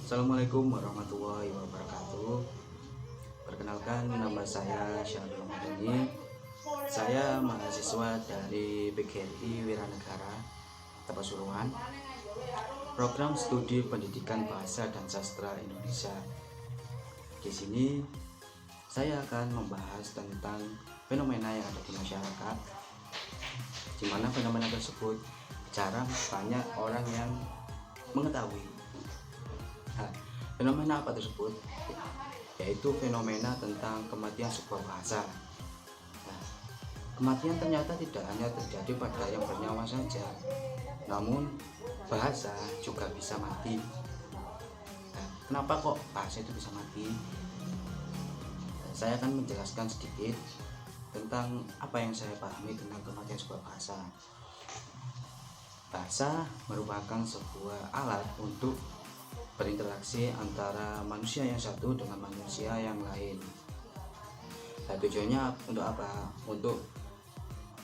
Assalamualaikum warahmatullahi wabarakatuh. Perkenalkan, nama saya Syahrul Madani. Saya mahasiswa dari PGRI Wiranegara, Pasuruan, program studi pendidikan bahasa dan sastra Indonesia. Di sini saya akan membahas tentang fenomena yang ada di masyarakat, di mana fenomena tersebut jarang banyak orang yang mengetahui. Nah, fenomena apa tersebut? Yaitu fenomena tentang kematian sebuah bahasa. Nah, kematian ternyata tidak hanya terjadi pada yang bernyawa saja, namun bahasa juga bisa mati. Nah, kenapa kok bahasa itu bisa mati? Saya akan menjelaskan sedikit tentang apa yang saya pahami tentang kematian sebuah bahasa. Bahasa merupakan sebuah alat untuk berinteraksi antara manusia yang satu dengan manusia yang lain. Nah, tujuannya untuk apa? Untuk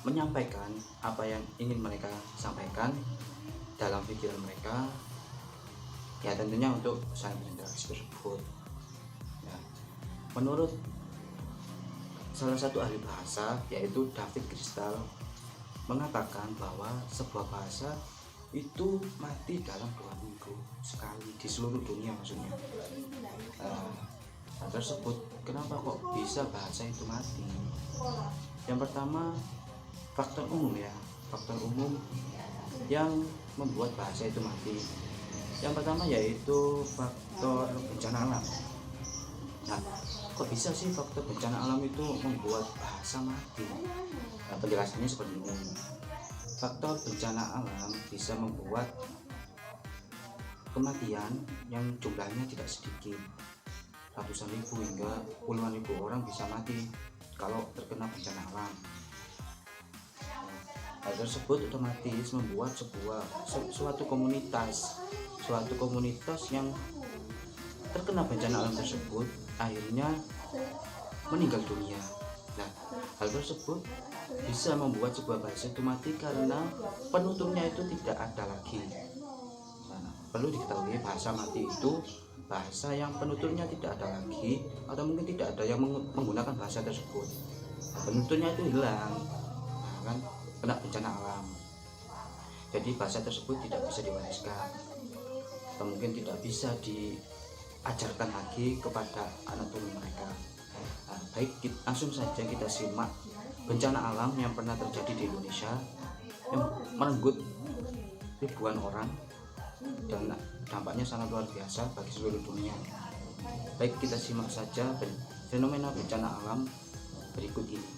menyampaikan apa yang ingin mereka sampaikan dalam pikiran mereka, ya tentunya untuk saling berinteraksi tersebut. Ya, menurut salah satu ahli bahasa, yaitu David Crystal, mengatakan bahwa sebuah bahasa itu mati dalam 2 minggu sekali di seluruh dunia, maksudnya. Nah, tersebut kenapa kok bisa bahasa itu mati? Yang pertama, faktor umum yang membuat bahasa itu mati. Yang pertama yaitu faktor bencana alam. Nah, kok bisa sih faktor bencana alam itu membuat bahasa mati? Nah, penjelasannya seperti ini. Faktor bencana alam bisa membuat kematian yang jumlahnya tidak sedikit, ratusan ribu hingga puluhan ribu orang bisa mati kalau terkena bencana alam. Hal tersebut otomatis membuat suatu komunitas yang terkena bencana alam tersebut akhirnya meninggal dunia. Nah, hal tersebut bisa membuat sebuah bahasa itu mati karena penutupnya itu tidak ada lagi. Nah, perlu diketahui, bahasa mati itu bahasa yang penutupnya tidak ada lagi, atau mungkin tidak ada yang menggunakan bahasa tersebut. Nah, penutupnya itu hilang, nah, kan kena bencana alam. Jadi bahasa tersebut tidak bisa diwariskan, atau mungkin tidak bisa diajarkan lagi kepada anak turun mereka. Nah, baik, langsung saja kita simak bencana alam yang pernah terjadi di Indonesia yang merenggut ribuan orang dan dampaknya sangat luar biasa bagi seluruh dunia. Baik, kita simak saja fenomena bencana alam berikut ini.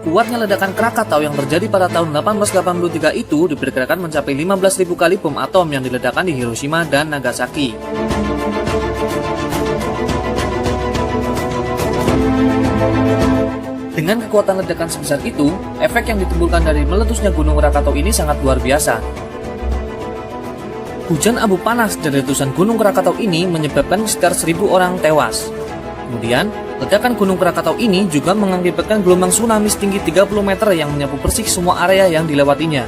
Kuatnya ledakan Krakatau yang terjadi pada tahun 1883 itu diperkirakan mencapai 15.000 kali bom atom yang diledakkan di Hiroshima dan Nagasaki. Dengan kekuatan ledakan sebesar itu, efek yang ditimbulkan dari meletusnya Gunung Krakatau ini sangat luar biasa. Hujan abu panas dari letusan Gunung Krakatau ini menyebabkan sekitar 1.000 orang tewas. Kemudian, ledakan Gunung Krakatau ini juga mengakibatkan gelombang tsunami setinggi 30 meter yang menyapu bersih semua area yang dilewatinya.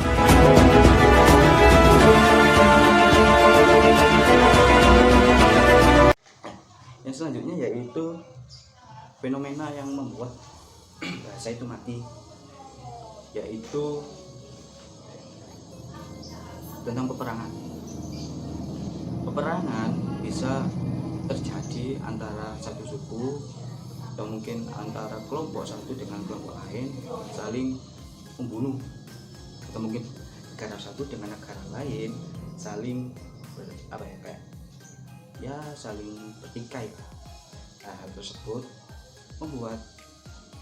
Yang selanjutnya yaitu fenomena yang membuat bahasa itu mati, yaitu tentang peperangan. Peperangan bisa terjadi antara satu suku atau mungkin antara kelompok satu dengan kelompok lain saling membunuh, atau mungkin negara satu dengan negara lain saling saling bertikai. Nah, hal tersebut membuat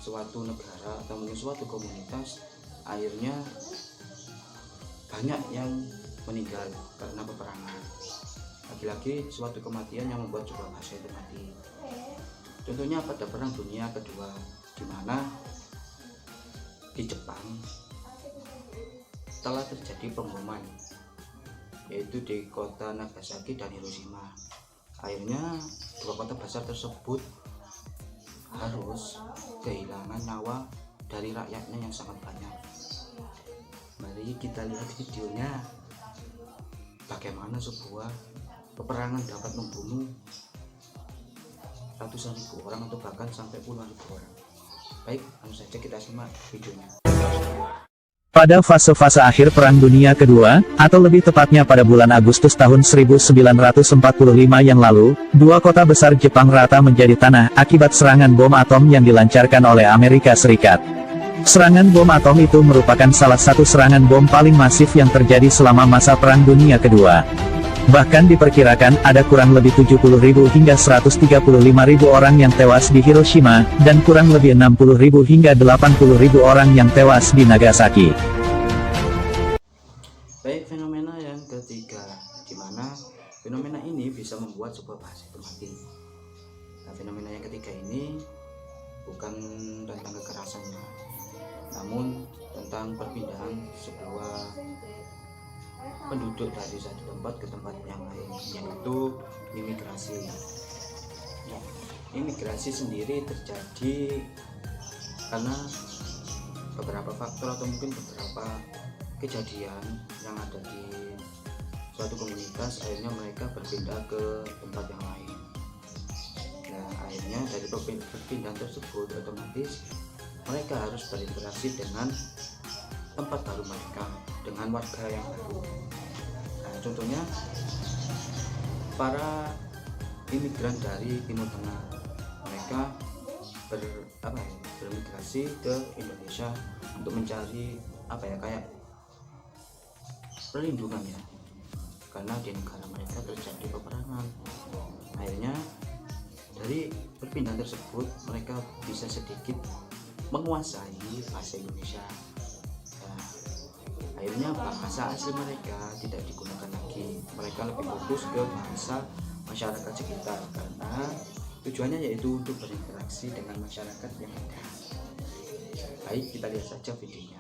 suatu negara atau mungkin suatu komunitas akhirnya banyak yang meninggal karena peperangan. Lagi-lagi suatu kematian yang membuat sebuah bahasa itu mati. Contohnya pada Perang Dunia Kedua, di mana di Jepang setelah terjadi pemboman, yaitu di kota Nagasaki dan Hiroshima. Akhirnya dua kota besar tersebut harus kehilangan nyawa dari rakyatnya yang sangat banyak. Mari kita lihat videonya, bagaimana sebuah peperangan dapat membunuh ratusan ribu orang atau bahkan sampai puluhan ribu orang. Baik, langsung saja kita simak videonya. Pada fase-fase akhir Perang Dunia Kedua, atau lebih tepatnya pada bulan Agustus tahun 1945 yang lalu, dua kota besar Jepang rata menjadi tanah akibat serangan bom atom yang dilancarkan oleh Amerika Serikat. Serangan bom atom itu merupakan salah satu serangan bom paling masif yang terjadi selama masa Perang Dunia Kedua. Bahkan diperkirakan ada kurang lebih 70.000 hingga 135.000 orang yang tewas di Hiroshima, dan kurang lebih 60.000 hingga 80.000 orang yang tewas di Nagasaki. Baik, fenomena yang ketiga, di mana fenomena ini bisa membuat sebuah bahasa itu mati. Nah, fenomena yang ketiga ini bukan tentang kekerasannya, namun tentang perpindahan sebuah penduduk dari satu tempat ke tempat yang lain, yaitu imigrasi. Nah, imigrasi sendiri terjadi karena beberapa faktor atau mungkin beberapa kejadian yang ada di suatu komunitas, akhirnya mereka berpindah ke tempat yang lain. Nah, akhirnya dari perpindahan tersebut otomatis mereka harus berinteraksi dengan tempat baru mereka, dengan warga yang baru. Nah, contohnya para imigran dari Timur Tengah, mereka bermigrasi ke Indonesia untuk mencari kayak perlindungan ya, karena di negara mereka terjadi peperangan. Akhirnya dari perpindahan tersebut mereka bisa sedikit menguasai bahasa Indonesia. Akhirnya bahasa asli mereka tidak digunakan lagi, mereka lebih fokus ke bahasa masyarakat sekitar karena tujuannya yaitu untuk berinteraksi dengan masyarakat yang ada. Baik, kita lihat saja videonya.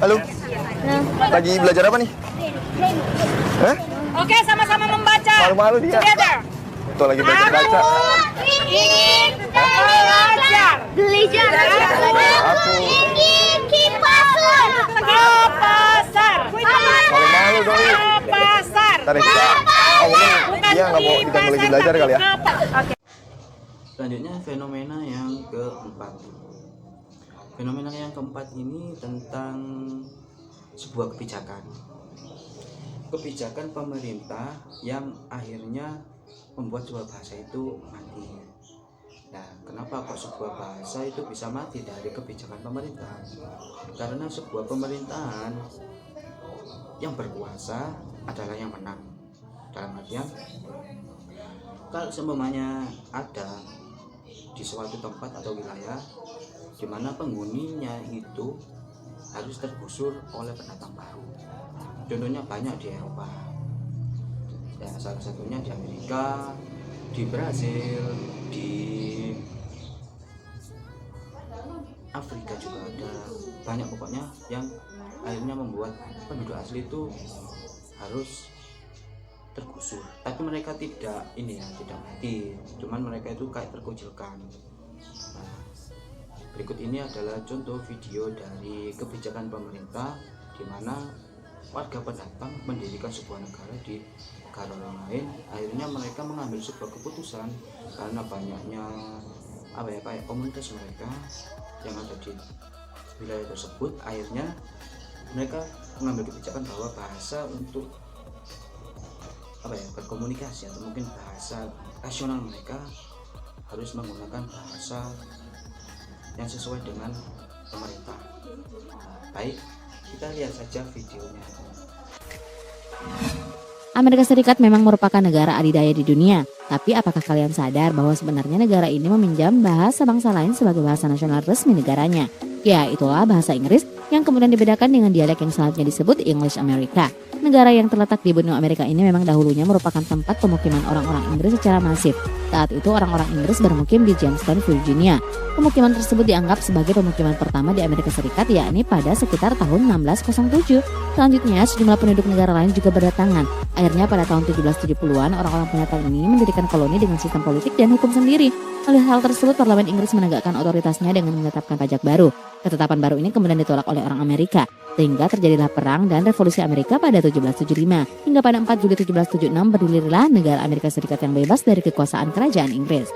Halo, lagi belajar apa nih? Hah? Oke, sama-sama membaca. Malu-malu dia. Together. Tuh lagi baca-baca. Ingin belajar. Aku Ingin pasar. Ke pasar. malu-malu dong. Ke pasar. Tarik kita. Oh, mungkin dia nggak mau kita lagi belajar kali ya. Oke. Selanjutnya fenomena yang keempat. Fenomena yang keempat ini tentang sebuah kebijakan pemerintah yang akhirnya membuat sebuah bahasa itu mati. Nah, kenapa kok sebuah bahasa itu bisa mati dari kebijakan pemerintah? Karena sebuah pemerintahan yang berkuasa adalah yang menang. Dalam artian, kalau seumpamanya ada di suatu tempat atau wilayah di mana penghuninya itu harus tergusur oleh pendatang baru. Contohnya banyak di Eropa, ya, salah satunya di Amerika, di Brasil, di Afrika juga ada, banyak pokoknya yang akhirnya membuat penduduk asli itu harus tergusur. Tapi mereka tidak mati, cuman mereka itu kayak terkucilkan. Nah, berikut ini adalah contoh video dari kebijakan pemerintah di mana warga pendatang mendirikan sebuah negara di negara lain. Akhirnya mereka mengambil sebuah keputusan karena banyaknya komunitas mereka yang ada di wilayah tersebut. Akhirnya mereka mengambil kebijakan bahwa bahasa untuk berkomunikasi atau mungkin bahasa nasional mereka harus menggunakan bahasa yang sesuai dengan pemerintah. Baik, kita lihat saja videonya. Amerika Serikat memang merupakan negara adidaya di dunia, tapi apakah kalian sadar bahwa sebenarnya negara ini meminjam bahasa bangsa lain sebagai bahasa nasional resmi negaranya? Ya, itulah bahasa Inggris yang kemudian dibedakan dengan dialek yang selanjutnya disebut English America. Negara yang terletak di benua Amerika ini memang dahulunya merupakan tempat pemukiman orang-orang Inggris secara masif. Saat itu orang-orang Inggris bermukim di Jamestown, Virginia. Pemukiman tersebut dianggap sebagai pemukiman pertama di Amerika Serikat, yakni pada sekitar tahun 1607. Selanjutnya, sejumlah penduduk negara lain juga berdatangan. Akhirnya pada tahun 1770-an, orang-orang pendatang ini mendirikan koloni dengan sistem politik dan hukum sendiri. Oleh hal tersebut, parlemen Inggris menegakkan otoritasnya dengan menetapkan pajak baru. Ketetapan baru ini kemudian ditolak oleh orang Amerika, sehingga terjadilah perang dan revolusi Amerika pada 1775. Hingga pada 4 Juli 1776 berdirilah negara Amerika Serikat yang bebas dari kekuasaan kerajaan Inggris.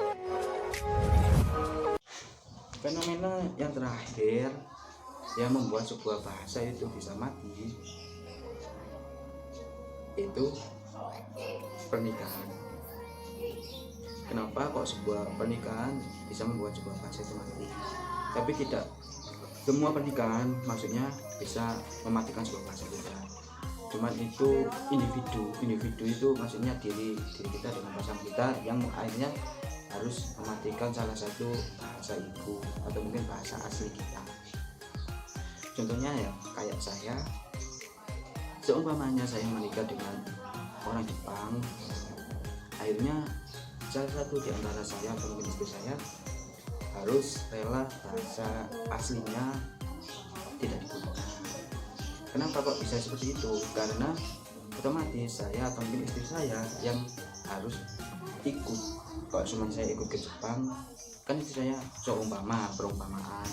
Fenomena yang terakhir yang membuat sebuah bahasa itu bisa mati itu pernikahan. Kenapa kok sebuah pernikahan bisa membuat sebuah bahasa itu mati? Tapi tidak semua pernikahan maksudnya bisa mematikan sebuah bahasa kita. Cuman itu individu itu maksudnya diri kita dengan pasangan kita yang akhirnya harus mematikan salah satu bahasa ibu atau mungkin bahasa asli kita. Contohnya ya kayak saya, seumpamanya saya menikah dengan orang Jepang, akhirnya salah satu di antara saya atau mungkin istri saya harus rela bahasa aslinya tidak digunakan. Kenapa kok bisa seperti itu? Karena otomatis saya atau mungkin istri saya yang harus ikut. Kalau cuma saya ikut ke Jepang, kan istri saya perumpamaan.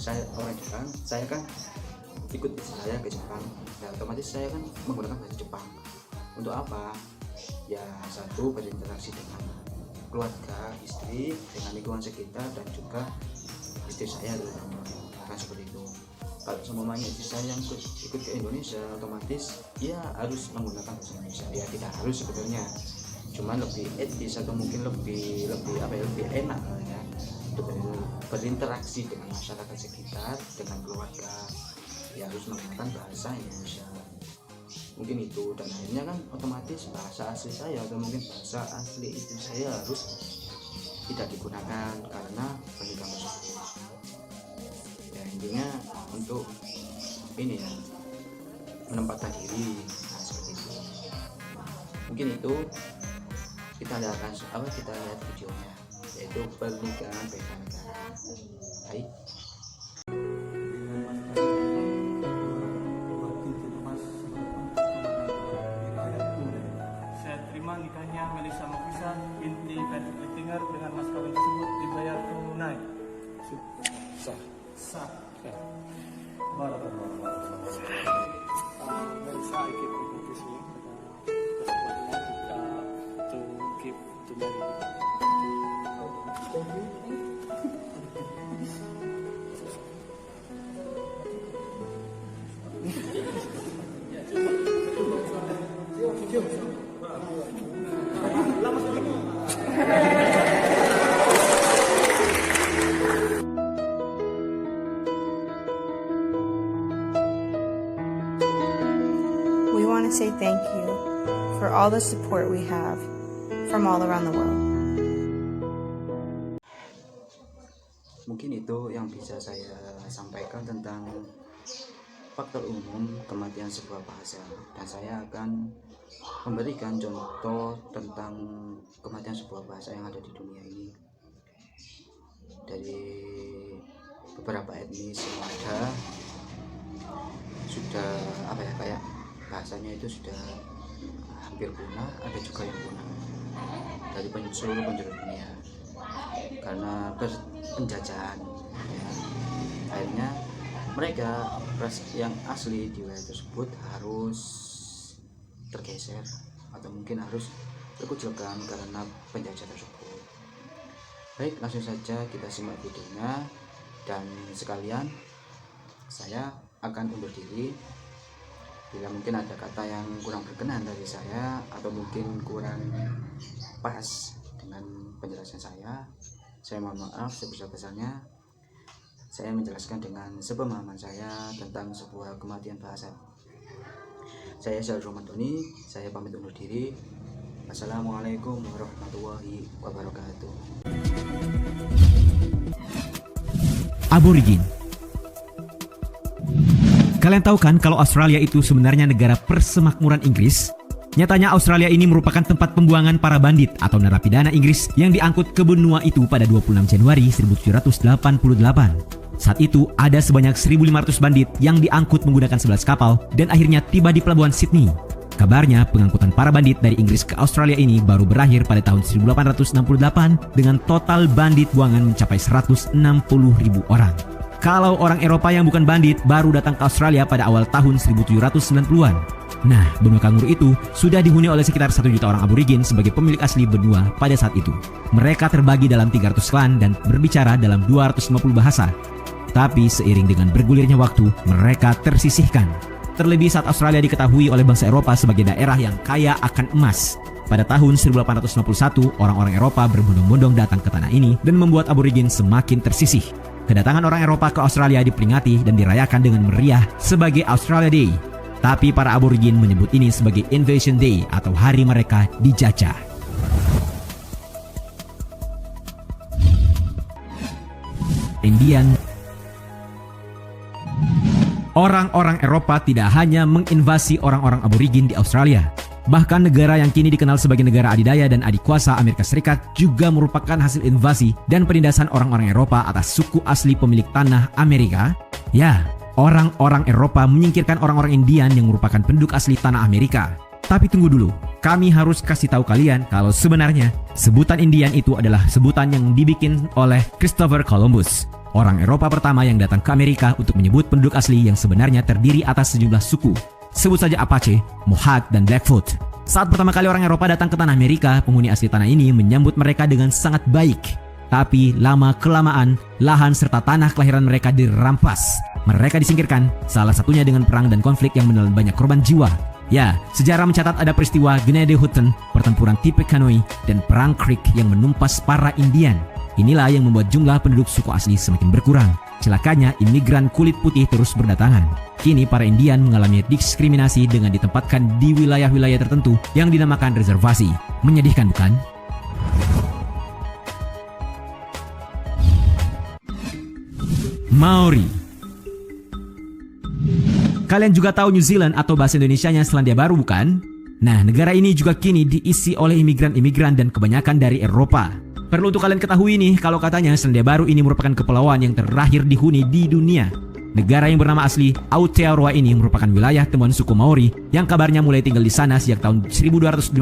Saya orang Jepang, saya kan ikut istri saya ke Jepang. Ya otomatis saya kan menggunakan bahasa Jepang. Untuk apa? Ya satu, berinteraksi dengan keluarga, istri, dengan lingkungan sekitar, dan juga istri saya akan seperti itu. Kalau semuanya istri saya yang ikut ke Indonesia, otomatis ya harus menggunakan bahasa Indonesia. Ya tidak harus sebetulnya, cuman lebih etis atau mungkin lebih enak ya untuk berinteraksi dengan masyarakat sekitar, dengan keluarga, ya harus menggunakan bahasa Indonesia. Mungkin itu, dan akhirnya kan otomatis bahasa asli saya atau mungkin bahasa asli istri saya harus tidak digunakan karena pernikahan tersebut. Ya intinya untuk ini ya, menempatkan diri, nah seperti itu. Mungkin itu kita lihat videonya, yaitu pernikahan beda negara. Baik. Nikahnya Melisa Mofisa binti Patrick Littinger dengan mas kawin tersebut dibayar tunai. Sah. Melisa, I keep kissing you. To keep to marry. We want to say thank you for all the support we have from all around the world. Mungkin itu yang bisa saya sampaikan tentang faktor umum kematian sebuah bahasa, dan saya akan memberikan contoh tentang kematian sebuah bahasa yang ada di dunia ini. Dari beberapa etnis yang ada sudah kayak bahasanya itu sudah hampir punah, ada juga yang punah dari seluruh penjuru dunia karena penjajahan ya. Akhirnya mereka yang asli di wilayah tersebut harus tergeser atau mungkin harus terkucilkan karena penjajah tersebut. Baik, langsung saja kita simak videonya, dan sekalian saya akan undur diri. Bila mungkin ada kata yang kurang berkenan dari saya atau mungkin kurang pas dengan penjelasan saya mohon maaf sebesar-besarnya. Saya menjelaskan dengan sepemahaman saya tentang sebuah kematian bahasa. Saya Syarul Ramadhani, saya pamit undur diri. Assalamualaikum warahmatullahi wabarakatuh. Aborigin. Kalian tahu kan kalau Australia itu sebenarnya negara persemakmuran Inggris? Nyatanya Australia ini merupakan tempat pembuangan para bandit atau narapidana Inggris yang diangkut ke benua itu pada 26 Januari 1788. Saat itu ada sebanyak 1.500 bandit yang diangkut menggunakan 11 kapal dan akhirnya tiba di pelabuhan Sydney. Kabarnya pengangkutan para bandit dari Inggris ke Australia ini baru berakhir pada tahun 1868 dengan total bandit buangan mencapai 160.000 orang. Kalau orang Eropa yang bukan bandit baru datang ke Australia pada awal tahun 1790-an. Nah, benua kanguru itu sudah dihuni oleh sekitar 1 juta orang aborigin sebagai pemilik asli benua pada saat itu. Mereka terbagi dalam 300 klan dan berbicara dalam 250 bahasa. Tapi seiring dengan bergulirnya waktu, mereka tersisihkan. Terlebih saat Australia diketahui oleh bangsa Eropa sebagai daerah yang kaya akan emas. Pada tahun 1851, orang-orang Eropa berbondong-bondong datang ke tanah ini dan membuat aborigin semakin tersisih. Kedatangan orang Eropa ke Australia diperingati dan dirayakan dengan meriah sebagai Australia Day. Tapi para aborigin menyebut ini sebagai Invasion Day atau hari mereka dijajah. Indian. Orang-orang Eropa tidak hanya menginvasi orang-orang aborigin di Australia. Bahkan negara yang kini dikenal sebagai negara adidaya dan adikuasa Amerika Serikat juga merupakan hasil invasi dan penindasan orang-orang Eropa atas suku asli pemilik tanah Amerika. Ya, orang-orang Eropa menyingkirkan orang-orang Indian yang merupakan penduduk asli tanah Amerika. Tapi tunggu dulu, kami harus kasih tahu kalian kalau sebenarnya sebutan Indian itu adalah sebutan yang dibikin oleh Christopher Columbus, orang Eropa pertama yang datang ke Amerika untuk menyebut penduduk asli yang sebenarnya terdiri atas sejumlah suku. Sebut saja Apache, Mohawk, dan Blackfoot. Saat pertama kali orang Eropa datang ke tanah Amerika, penghuni asli tanah ini menyambut mereka dengan sangat baik. Tapi lama-kelamaan, lahan serta tanah kelahiran mereka dirampas. Mereka disingkirkan, salah satunya dengan perang dan konflik yang menelan banyak korban jiwa. Ya, sejarah mencatat ada peristiwa Gnedehutten, pertempuran Tippecanoe, dan Perang Creek yang menumpas para Indian. Inilah yang membuat jumlah penduduk suku asli semakin berkurang. Celakanya, imigran kulit putih terus berdatangan. Kini para Indian mengalami diskriminasi dengan ditempatkan di wilayah-wilayah tertentu yang dinamakan reservasi. Menyedihkan bukan? Maori. Kalian juga tahu New Zealand atau bahasa Indonesianya Selandia Baru bukan? Nah, negara ini juga kini diisi oleh imigran-imigran dan kebanyakan dari Eropa. Perlu untuk kalian ketahui nih kalau katanya Selandia Baru ini merupakan kepulauan yang terakhir dihuni di dunia. Negara yang bernama asli Aotearoa ini merupakan wilayah temuan suku Maori yang kabarnya mulai tinggal di sana sejak tahun 1250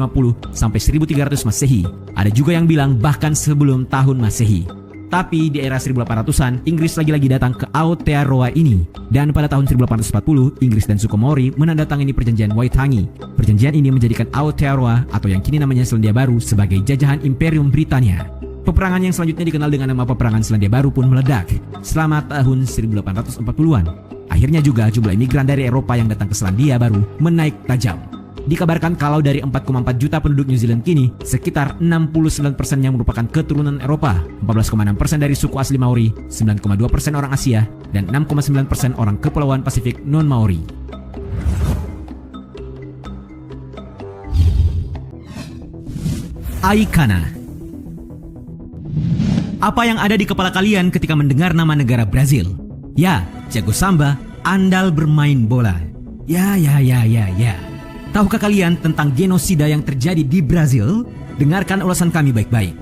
sampai 1300 Masehi. Ada juga yang bilang bahkan sebelum tahun Masehi. Tapi di era 1800-an, Inggris lagi-lagi datang ke Aotearoa ini. Dan pada tahun 1840, Inggris dan suku Maori menandatangani perjanjian Waitangi. Perjanjian ini menjadikan Aotearoa atau yang kini namanya Selandia Baru sebagai jajahan Imperium Britania. Peperangan yang selanjutnya dikenal dengan nama Peperangan Selandia Baru pun meledak selama tahun 1840-an. Akhirnya juga jumlah imigran dari Eropa yang datang ke Selandia Baru menaik tajam. Dikabarkan kalau dari 4,4 juta penduduk New Zealand kini, sekitar 69% yang merupakan keturunan Eropa, 14,6% dari suku asli Maori, 9,2% orang Asia, dan 6,9% orang Kepulauan Pasifik non-Maori. Aikana. Apa yang ada di kepala kalian ketika mendengar nama negara Brazil? Ya, jago samba, andal bermain bola. Ya. Tahukah kalian tentang genosida yang terjadi di Brazil? Dengarkan ulasan kami baik-baik.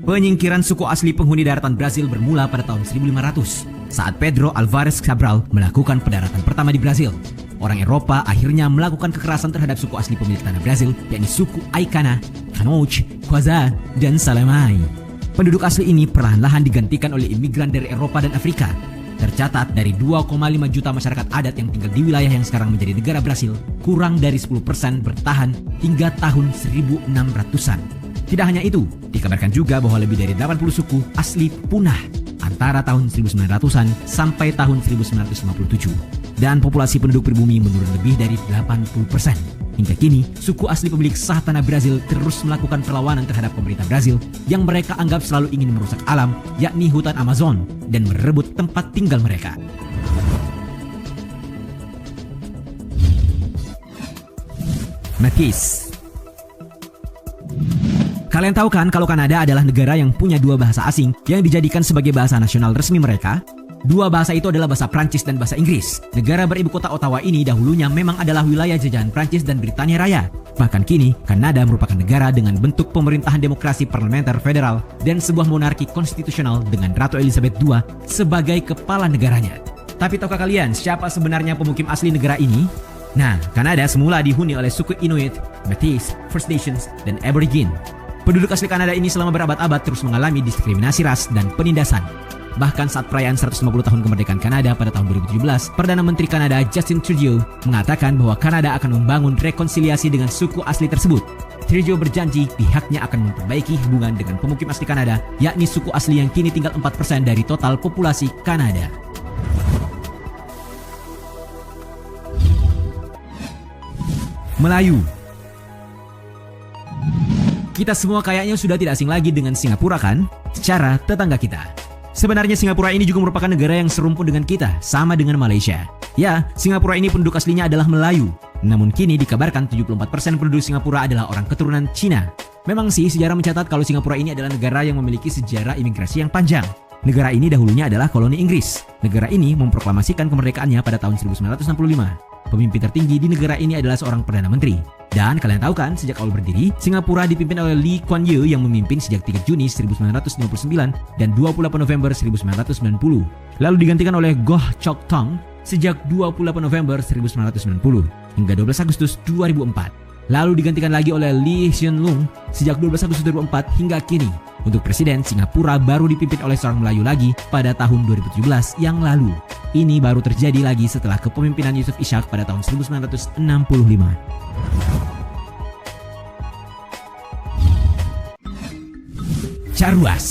Penyingkiran suku asli penghuni daratan Brazil bermula pada tahun 1500 saat Pedro Alvares Cabral melakukan pendaratan pertama di Brazil. Orang Eropa akhirnya melakukan kekerasan terhadap suku asli pemilik tanah Brazil, yakni suku Aikana, Kanouch, Quaza, dan Salamai. Penduduk asli ini perlahan-lahan digantikan oleh imigran dari Eropa dan Afrika. Tercatat dari 2,5 juta masyarakat adat yang tinggal di wilayah yang sekarang menjadi negara Brasil, kurang dari 10% bertahan hingga tahun 1600-an. Tidak hanya itu, dikabarkan juga bahwa lebih dari 80 suku asli punah antara tahun 1900-an sampai tahun 1957. Dan populasi penduduk pribumi menurun lebih dari 80%. Hingga kini, suku asli pemilik sah tanah Brazil terus melakukan perlawanan terhadap pemerintah Brazil yang mereka anggap selalu ingin merusak alam, yakni hutan Amazon, dan merebut tempat tinggal mereka. Métis. Kalian tahu kan kalau Kanada adalah negara yang punya dua bahasa asing yang dijadikan sebagai bahasa nasional resmi mereka? Dua bahasa itu adalah bahasa Prancis dan bahasa Inggris. Negara beribu kota Ottawa ini dahulunya memang adalah wilayah jajahan Prancis dan Britania Raya. Bahkan kini, Kanada merupakan negara dengan bentuk pemerintahan demokrasi parlementer federal dan sebuah monarki konstitusional dengan Ratu Elizabeth II sebagai kepala negaranya. Tapi tahukah kalian siapa sebenarnya pemukim asli negara ini? Nah, Kanada semula dihuni oleh suku Inuit, Métis, First Nations, dan Aborigin. Penduduk asli Kanada ini selama berabad-abad terus mengalami diskriminasi ras dan penindasan. Bahkan saat perayaan 150 tahun kemerdekaan Kanada pada tahun 2017, Perdana Menteri Kanada Justin Trudeau mengatakan bahwa Kanada akan membangun rekonsiliasi dengan suku asli tersebut. Trudeau berjanji pihaknya akan memperbaiki hubungan dengan pemukim asli Kanada, yakni suku asli yang kini tinggal 4% dari total populasi Kanada. Melayu. Kita semua kayaknya sudah tidak asing lagi dengan Singapura kan? Secara tetangga kita. Sebenarnya Singapura ini juga merupakan negara yang serumpun dengan kita, sama dengan Malaysia. Ya, Singapura ini penduduk aslinya adalah Melayu. Namun kini dikabarkan 74% penduduk Singapura adalah orang keturunan Cina. Memang sih sejarah mencatat kalau Singapura ini adalah negara yang memiliki sejarah imigrasi yang panjang. Negara ini dahulunya adalah koloni Inggris. Negara ini memproklamasikan kemerdekaannya pada tahun 1965. Pemimpin tertinggi di negara ini adalah seorang Perdana Menteri. Dan kalian tahu kan, sejak awal berdiri, Singapura dipimpin oleh Lee Kuan Yew yang memimpin sejak 3 Juni 1959 dan 28 November 1990. Lalu digantikan oleh Goh Chok Tong sejak 28 November 1990 hingga 12 Agustus 2004. Lalu digantikan lagi oleh Lee Hsien Loong sejak 12 Agustus 2004 hingga kini. Untuk presiden, Singapura baru dipimpin oleh seorang Melayu lagi pada tahun 2017 yang lalu. Ini baru terjadi lagi setelah kepemimpinan Yusof Ishak pada tahun 1965. Charruas.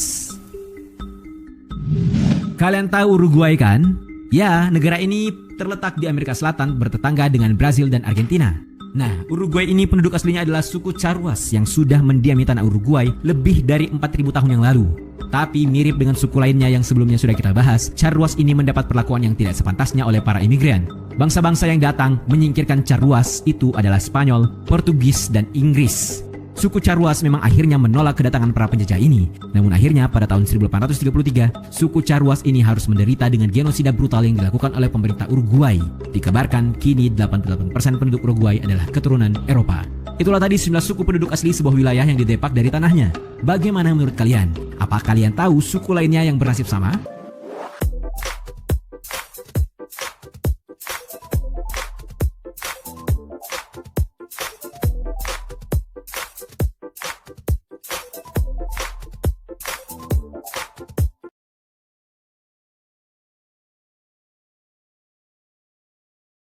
Kalian tahu Uruguay kan? Ya, negara ini terletak di Amerika Selatan bertetangga dengan Brazil dan Argentina. Nah, Uruguay ini penduduk aslinya adalah suku Charruas yang sudah mendiami tanah Uruguay lebih dari 4.000 tahun yang lalu. Tapi mirip dengan suku lainnya yang sebelumnya sudah kita bahas, Charruas ini mendapat perlakuan yang tidak sepantasnya oleh para imigran. Bangsa-bangsa yang datang menyingkirkan Charruas itu adalah Spanyol, Portugis, dan Inggris. Suku Charruas memang akhirnya menolak kedatangan para penjajah ini. Namun akhirnya pada tahun 1833, suku Charruas ini harus menderita dengan genosida brutal yang dilakukan oleh pemerintah Uruguay. Dikabarkan kini 88% penduduk Uruguay adalah keturunan Eropa. Itulah tadi 19 suku penduduk asli sebuah wilayah yang didepak dari tanahnya. Bagaimana menurut kalian? Apa kalian tahu suku lainnya yang bernasib sama?